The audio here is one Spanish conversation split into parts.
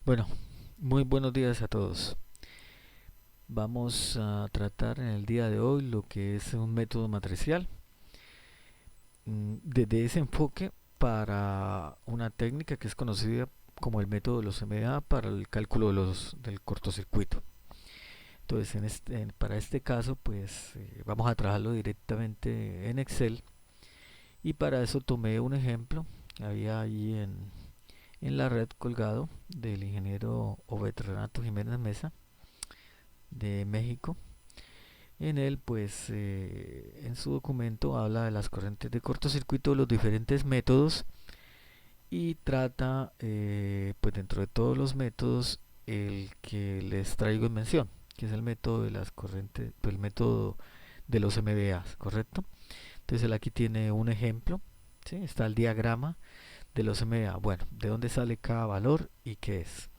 Bueno, muy buenos días a todos. Vamos a tratar en el día de hoy lo que es un método matricial, desde ese enfoque para una técnica que es conocida como el método de los MDA para el cálculo del cortocircuito. Entonces, para este caso, pues vamos a trabajarlo directamente en Excel y para eso tomé un ejemplo que había ahí en la red colgado del ingeniero Obed Renato Jiménez Mesa de México. En él, pues, en su documento habla de las corrientes de cortocircuito, los diferentes métodos y trata, pues, dentro de todos los métodos, el que les traigo en mención, que es el método de las corrientes, pues, el método de los MVAs, ¿correcto? Entonces, él aquí tiene un ejemplo, ¿sí? Está el diagrama de los MVA. Bueno, ¿de dónde sale cada valor y qué es?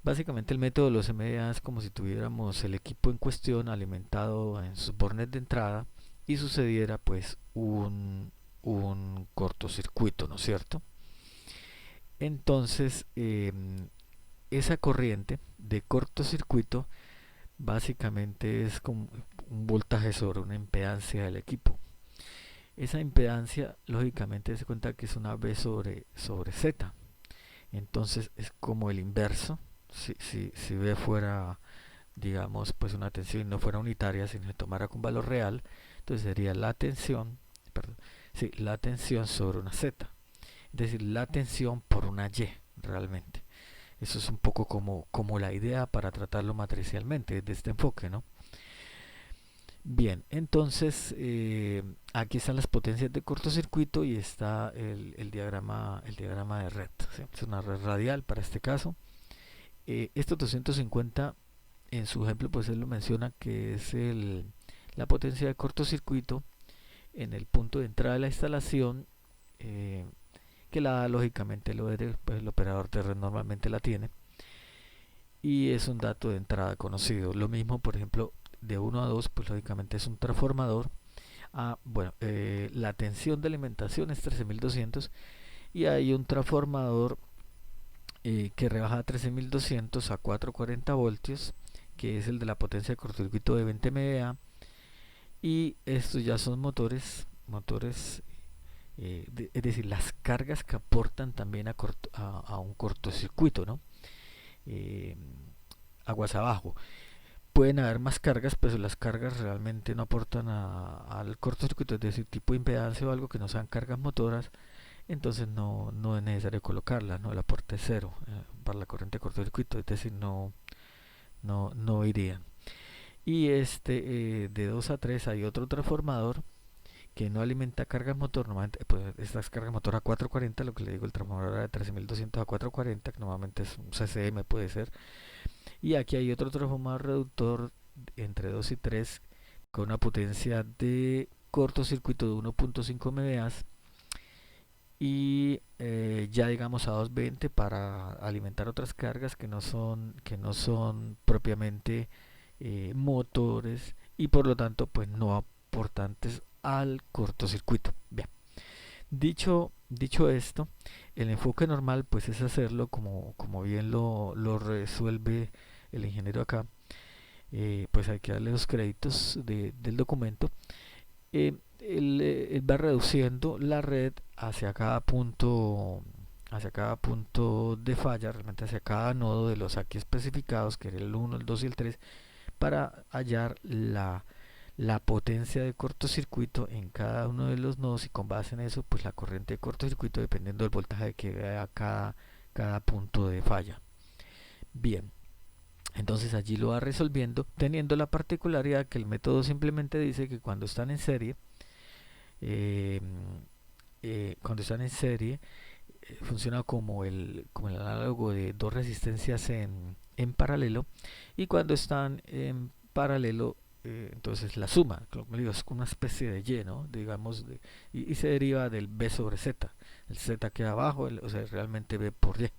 Básicamente el método de los MDA es como si tuviéramos el equipo en cuestión alimentado en sus bornes de entrada y sucediera pues un cortocircuito, ¿no es cierto? Entonces esa corriente de cortocircuito básicamente es como un voltaje sobre una impedancia del equipo. Esa impedancia lógicamente se cuenta que es una V sobre Z. Entonces es como el inverso. Si V fuera, digamos, pues una tensión y no fuera unitaria, sino se tomara con valor real, entonces sería la tensión, perdón, sí, la tensión sobre una Z, es decir, la tensión por una Y realmente. Eso es un poco como la idea para tratarlo matricialmente desde este enfoque, ¿no? Bien, entonces aquí están las potencias de cortocircuito y está el diagrama de red, ¿sí? Es una red radial para este caso. Estos 250 en su ejemplo, pues él lo menciona que es la potencia de cortocircuito en el punto de entrada de la instalación, eh, que la da lógicamente pues el operador de red normalmente la tiene, y es un dato de entrada conocido. Lo mismo, por ejemplo, de 1 a 2, pues lógicamente es un transformador. Bueno, la tensión de alimentación es 13.200 y hay un transformador que rebaja a 13.200 a 440 voltios, que es el de la potencia de cortocircuito de 20 MVA. Y estos ya son motores, es decir, las cargas que aportan también a un cortocircuito, ¿no? Eh, Aguas abajo. Pueden haber más cargas, pero las cargas realmente no aportan al cortocircuito, es decir, tipo de impedancia o algo que no sean cargas motoras, entonces no es necesario colocarlas, ¿no? El aporte es cero para la corriente de cortocircuito, es decir, no irían. Y de 2 a 3 hay otro transformador que no alimenta cargas motor, normalmente pues, estas cargas motor a 440, lo que le digo, el transformador de 13.200 a 440, que normalmente es un CCM, puede ser. Y aquí hay otro transformador reductor entre 2 y 3 con una potencia de cortocircuito de 1.5 MVA y ya digamos a 220 para alimentar otras cargas que no son propiamente motores y por lo tanto pues no aportantes al cortocircuito. Bien, dicho esto, el enfoque normal pues es hacerlo como bien lo resuelve el ingeniero acá. Pues hay que darle los créditos del documento. Él va reduciendo la red hacia cada punto de falla, realmente hacia cada nodo de los aquí especificados, que era el 1, el 2 y el 3, para hallar la potencia de cortocircuito en cada uno de los nodos y con base en eso, pues la corriente de cortocircuito dependiendo del voltaje que vea cada punto de falla. Bien, entonces allí lo va resolviendo, teniendo la particularidad que el método simplemente dice que eh, cuando están en serie, funciona como el análogo de dos resistencias en paralelo, y cuando están en paralelo, entonces la suma, como digo, es una especie de y, ¿no? Digamos, y se deriva del b sobre z. El z queda abajo, o sea, realmente b por y.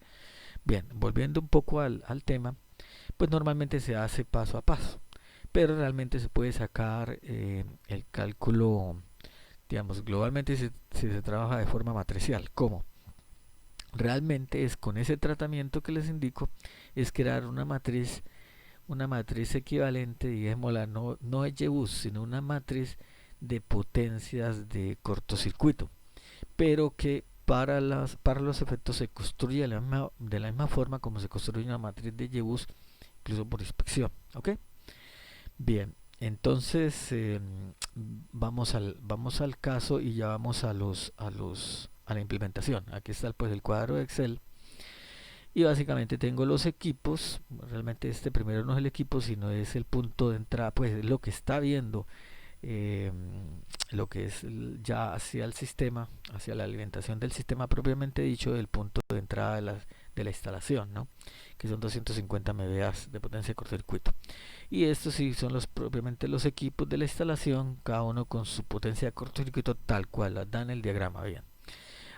Bien, volviendo un poco al tema, pues normalmente se hace paso a paso, pero realmente se puede sacar el cálculo, digamos, globalmente si se trabaja de forma matricial. ¿Cómo? realmente es con ese tratamiento que les indico, es crear una matriz equivalente, digámosla, no de Jebus, sino una matriz de potencias de cortocircuito, pero que para los efectos se construye de la misma forma como se construye una matriz de Jebus, incluso por inspección. ¿Ok? Bien, entonces vamos al caso y ya vamos a la implementación. Aquí está pues el cuadro de Excel y básicamente tengo los equipos. Realmente este primero no es el equipo, sino es el punto de entrada, pues es lo que está viendo, eh, lo que es ya hacia el sistema, hacia la alimentación del sistema propiamente dicho, del punto de entrada de la instalación, ¿no? Que son 250 MVA de potencia de cortocircuito. Y estos sí son propiamente los equipos de la instalación, cada uno con su potencia de cortocircuito tal cual las da en el diagrama. Bien,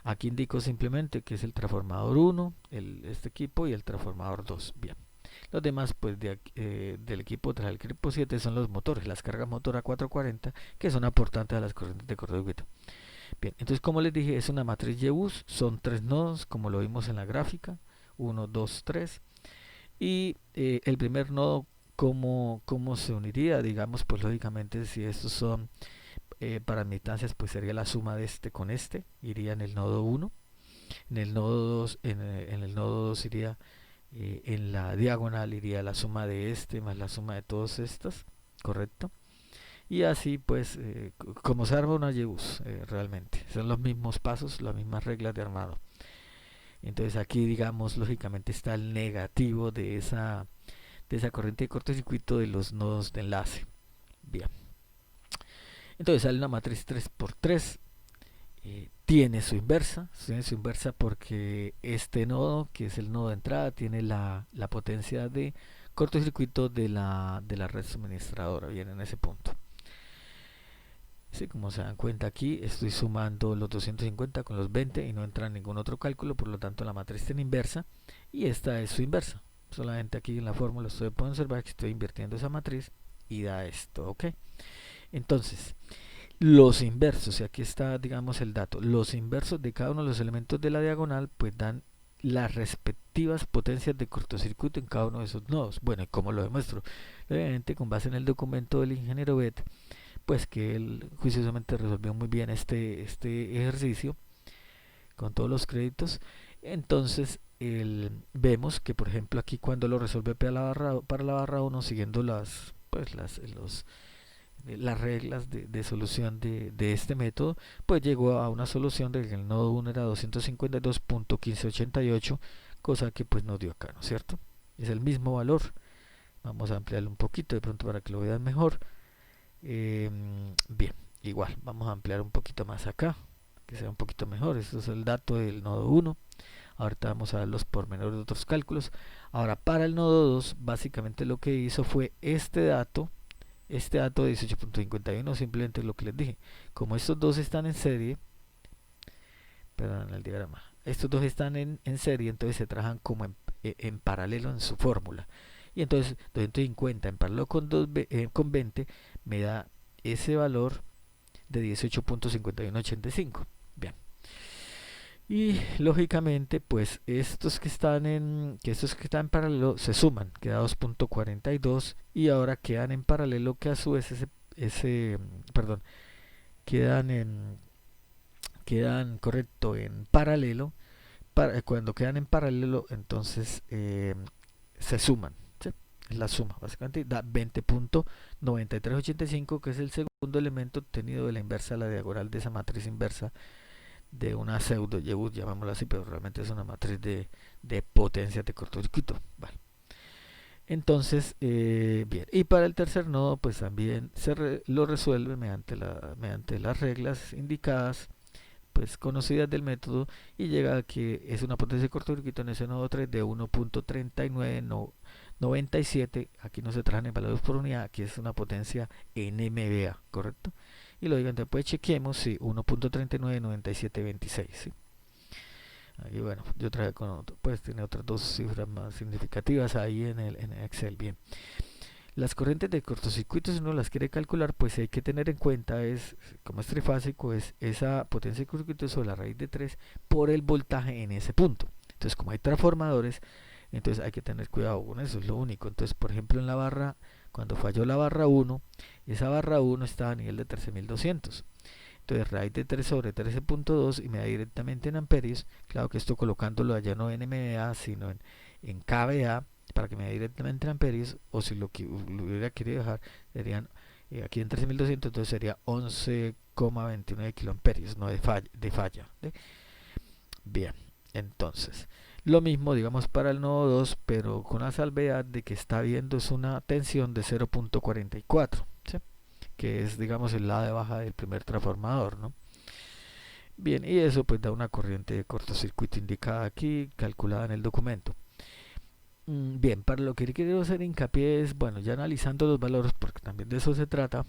aquí indico simplemente que es el transformador 1, este equipo, y el transformador 2. Bien, los demás pues del equipo tras el equipo 7 son los motores, las cargas motor a 440, que son aportantes a las corrientes de cortocircuito. Bien, entonces como les dije, es una matriz Jebus, son 3 nodos como lo vimos en la gráfica, 1, 2, 3. Y el primer nodo, ¿cómo se uniría? Digamos, pues lógicamente si estos son paramitancias, pues sería la suma de este con este, iría en el nodo 1. En el nodo 2, en el nodo 2 iría en la diagonal, iría la suma de este más la suma de todos estos, ¿correcto? Y así pues, como se arma una Jebus, realmente, son los mismos pasos, las mismas reglas de armado. Entonces aquí, digamos, lógicamente está el negativo de esa corriente de cortocircuito de los nodos de enlace. Bien, entonces sale una matriz 3x3, tiene su inversa porque este nodo, que es el nodo de entrada, tiene la potencia de cortocircuito de la red suministradora. Bien, en ese punto. Sí, como se dan cuenta aquí, estoy sumando los 250 con los 20 y no entra ningún otro cálculo, por lo tanto la matriz tiene inversa y esta es su inversa. Solamente aquí en la fórmula ustedes pueden observar que estoy invirtiendo esa matriz y da esto, ¿ok? Entonces, los inversos, y aquí está, digamos, el dato, los inversos de cada uno de los elementos de la diagonal, pues dan las respectivas potencias de cortocircuito en cada uno de esos nodos. Bueno, ¿y cómo lo demuestro? Obviamente, con base en el documento del ingeniero Bet, pues que él juiciosamente resolvió muy bien este ejercicio con todos los créditos. Entonces vemos que por ejemplo aquí cuando lo resuelve para la barra 1 siguiendo las reglas de solución de este método, pues llegó a una solución de que el nodo 1 era 252.1588, cosa que pues nos dio acá, ¿no es cierto? Es el mismo valor. Vamos a ampliarlo un poquito de pronto para que lo vean mejor. Bien, igual, vamos a ampliar un poquito más acá, que sea un poquito mejor. Esto es el dato del nodo 1. Ahorita vamos a ver los pormenores de otros cálculos. Ahora, para el nodo 2, básicamente lo que hizo fue este dato de 18.51, simplemente lo que les dije. Como estos dos están en serie, perdón, el diagrama, estos dos están en serie, entonces se trabajan como en paralelo en su fórmula. Y entonces 250 en paralelo con 20 me da ese valor de 18.5185. Bien. Y lógicamente, pues estos que están en paralelo se suman, queda 2.42 y ahora quedan en paralelo que a su vez perdón, quedan correcto en paralelo. Cuando quedan en paralelo, entonces se suman, ¿sí? Es la suma, básicamente da 20.9385, que es el segundo elemento obtenido de la inversa a la diagonal de esa matriz inversa de una pseudo Jebus, llamémoslo así, pero realmente es una matriz de potencia de cortocircuito. Vale. Entonces, bien, y para el tercer nodo, pues también lo resuelve mediante las reglas indicadas, pues conocidas del método, y llega a que es una potencia de cortocircuito en ese nodo 3 de 1.3997. Aquí no se trajan en valores por unidad, aquí es una potencia en MVA, ¿correcto? Y lógicamente pues chequemos si 1.399726, ¿sí? Aquí bueno, yo traje con otro, pues tiene otras dos cifras más significativas ahí en el Excel. Bien, Las corrientes de cortocircuito, si uno las quiere calcular, pues hay que tener en cuenta, como es trifásico, es esa potencia de cortocircuito sobre la raíz de 3 por el voltaje en ese punto. Entonces, como hay transformadores, entonces hay que tener cuidado con eso, es lo único. Entonces, por ejemplo, en la barra, cuando falló la barra 1, esa barra 1 estaba a nivel de 13.200. Entonces, raíz de 3 sobre 13.2 y me da directamente en amperios. Claro que esto colocándolo allá no en MVA, sino en kVA, para que me dé directamente en amperios, o si lo hubiera querido dejar, serían aquí en 13.200, entonces sería 11,29 kiloamperios, no de falla. ¿Sí? Bien, entonces, lo mismo, digamos, para el nodo 2, pero con la salvedad de que está viendo es una tensión de 0.44, ¿sí? Que es, digamos, el lado de baja del primer transformador, ¿no? Bien, y eso pues da una corriente de cortocircuito indicada aquí, calculada en el documento. Bien, para lo que quiero hacer hincapié es, bueno, ya analizando los valores, porque también de eso se trata,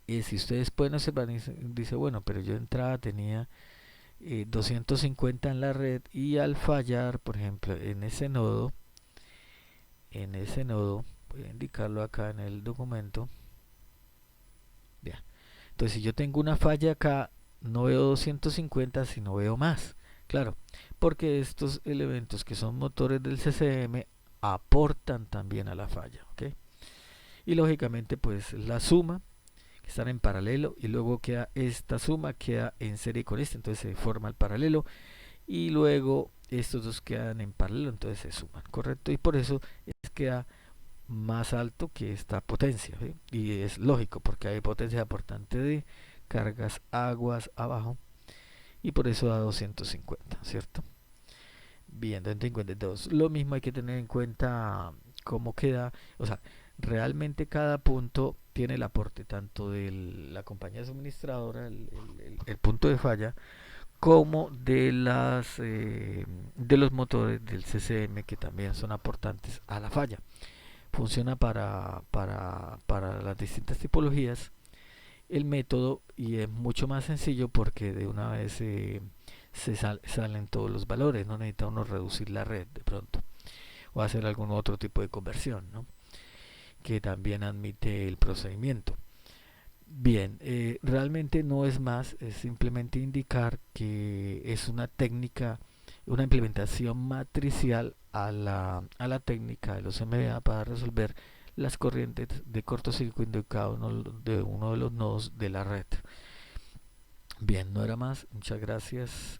y si ustedes pueden observar, dice, bueno, pero yo de entrada tenía 250 en la red y al fallar, por ejemplo, en ese nodo, voy a indicarlo acá en el documento, ya. Entonces, si yo tengo una falla acá, no veo 250, sino veo más. Claro, porque estos elementos que son motores del CCM aportan también a la falla, ¿ok? Y lógicamente, pues la suma, que están en paralelo, y luego queda esta suma, queda en serie con esta, entonces se forma el paralelo, y luego estos dos quedan en paralelo, entonces se suman, ¿correcto? Y por eso queda más alto que esta potencia, ¿sí? Y es lógico porque hay potencia aportante de cargas aguas abajo y por eso da 250, ¿cierto? Bien, 252. Lo mismo hay que tener en cuenta cómo queda, o sea, realmente cada punto tiene el aporte tanto de la compañía suministradora, el punto de falla, como de los motores del CCM que también son aportantes a la falla. Funciona para las distintas tipologías el método y es mucho más sencillo porque de una vez salen todos los valores, no necesita uno reducir la red de pronto o hacer algún otro tipo de conversión, ¿no? Que también admite el procedimiento. Bien, realmente no es más, es simplemente indicar que es una técnica, una implementación matricial a la técnica de los MBA para resolver las corrientes de cortocircuito de cada uno de los nodos de la red. Bien, no era más, muchas gracias.